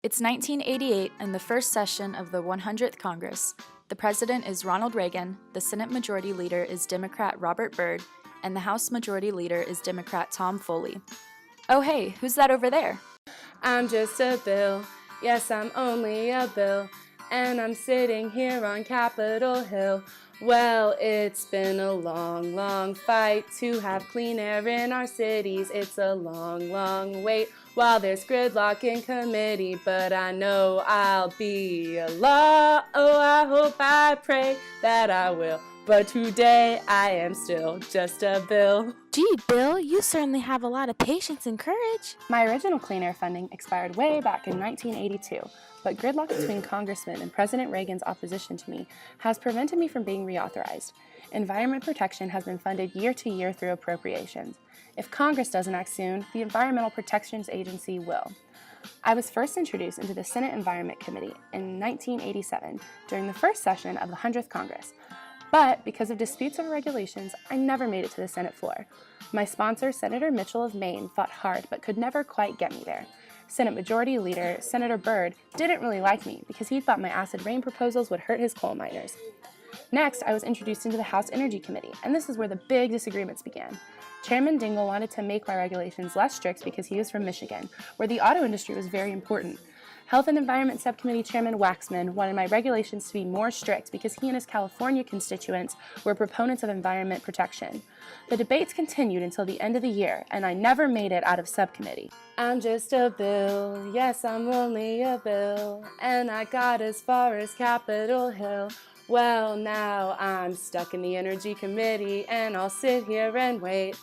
It's 1988 and the first session of the 100th Congress. The president is Ronald Reagan, the Senate Majority Leader is Democrat Robert Byrd, and the House Majority Leader is Democrat Tom Foley. Oh hey, who's that over there? I'm just a bill, yes I'm only a bill, and I'm sitting here on Capitol Hill. Well, it's been a long, long fight to have clean air in our cities. It's a long, long wait while there's gridlock in committee, but I know I'll be a law. Oh, I hope, I pray that I will. But today I am still just a bill. Gee, Bill, you certainly have a lot of patience and courage. My original clean air funding expired way back in 1982, but gridlock between congressmen and President Reagan's opposition to me has prevented me from being reauthorized. Environment protection has been funded year to year through appropriations. If Congress doesn't act soon, the Environmental Protections Agency will. I was first introduced into the Senate Environment Committee in 1987 during the first session of the 100th Congress. But because of disputes over regulations, I never made it to the Senate floor. My sponsor, Senator Mitchell of Maine, fought hard but could never quite get me there. Senate Majority Leader Senator Byrd didn't really like me because he thought my acid rain proposals would hurt his coal miners. Next, I was introduced into the House Energy Committee, and this is where the big disagreements began. Chairman Dingell wanted to make my regulations less strict because he was from Michigan, where the auto industry was very important. Health and Environment Subcommittee Chairman Waxman wanted my regulations to be more strict because he and his California constituents were proponents of environment protection. The debates continued until the end of the year, and I never made it out of subcommittee. I'm just a bill, yes I'm only a bill, and I got as far as Capitol Hill. Well, now I'm stuck in the Energy Committee, and I'll sit here and wait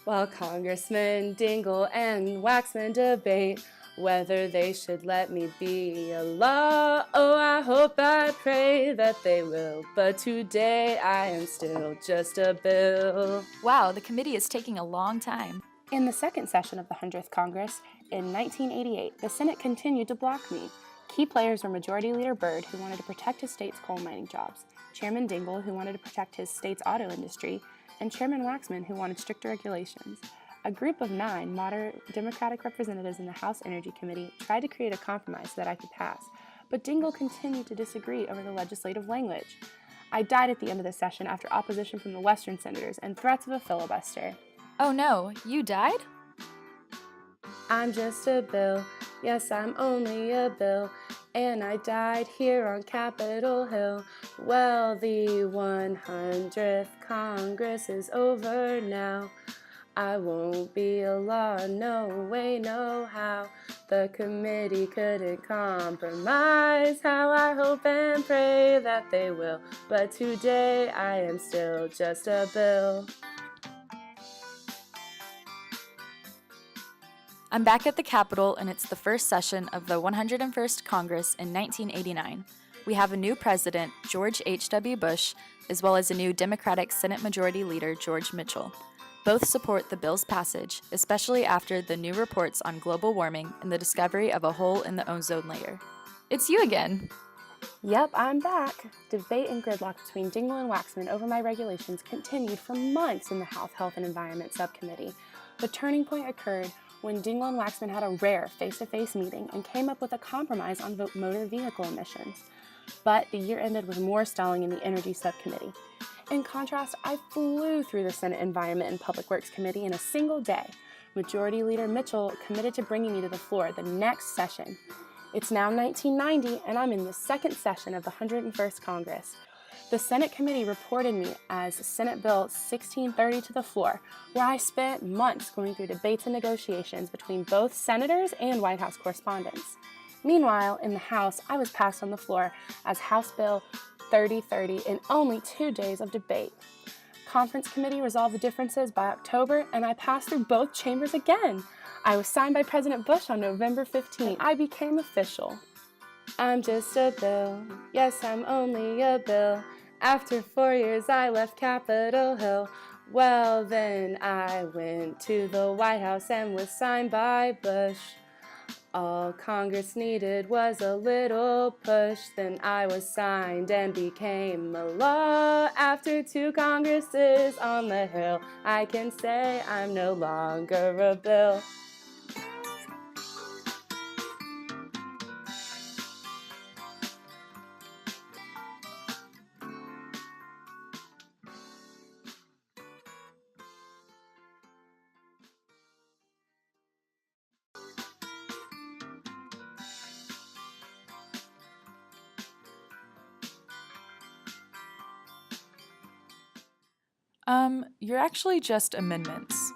while Congressman Dingell and Waxman debate whether they should let me be a law. Oh, I hope, I pray that they will, but today I am still just a bill. Wow, the committee is taking a long time. In the second session of the 100th Congress, in 1988, the Senate continued to block me. Key players were Majority Leader Byrd, who wanted to protect his state's coal mining jobs, Chairman Dingell, who wanted to protect his state's auto industry, and Chairman Waxman, who wanted stricter regulations. A group of 9 moderate Democratic representatives in the House Energy Committee tried to create a compromise so that I could pass, but Dingell continued to disagree over the legislative language. I died at the end of the session after opposition from the Western senators and threats of a filibuster. Oh no, you died? I'm just a bill, yes I'm only a bill, and I died here on Capitol Hill. Well, the 100th Congress is over now. I won't be a law, no way, no how. The committee couldn't compromise how. I hope and pray that they will, but today I am still just a bill. I'm back at the Capitol, and it's the first session of the 101st Congress in 1989. We have a new president, George H.W. Bush, as well as a new Democratic Senate Majority Leader, George Mitchell. Both support the bill's passage, especially after the new reports on global warming and the discovery of a hole in the ozone layer. It's you again! Yep, I'm back. Debate and gridlock between Dingell and Waxman over my regulations continued for months in the House Health and Environment Subcommittee. The turning point occurred when Dingell and Waxman had a rare face-to-face meeting and came up with a compromise on motor vehicle emissions. But the year ended with more stalling in the Energy Subcommittee. In contrast, I flew through the Senate Environment and Public Works Committee in a single day. Majority Leader Mitchell committed to bringing me to the floor the next session. It's now 1990, and I'm in the second session of the 101st Congress. The Senate committee reported me as Senate Bill 1630 to the floor, where I spent months going through debates and negotiations between both senators and White House correspondents. Meanwhile, in the House, I was passed on the floor as House Bill 3030 in only 2 days of debate. Conference committee resolved the differences by October, and I passed through both chambers again. I was signed by President Bush on November 15th. I became official. I'm just a bill, yes I'm only a bill. After 4 years I left Capitol Hill. Well, then I went to the White House and was signed by Bush. All Congress needed was a little push, then I was signed and became a law. After 2 Congresses on the Hill, I can say I'm no longer a bill. You're actually just amendments.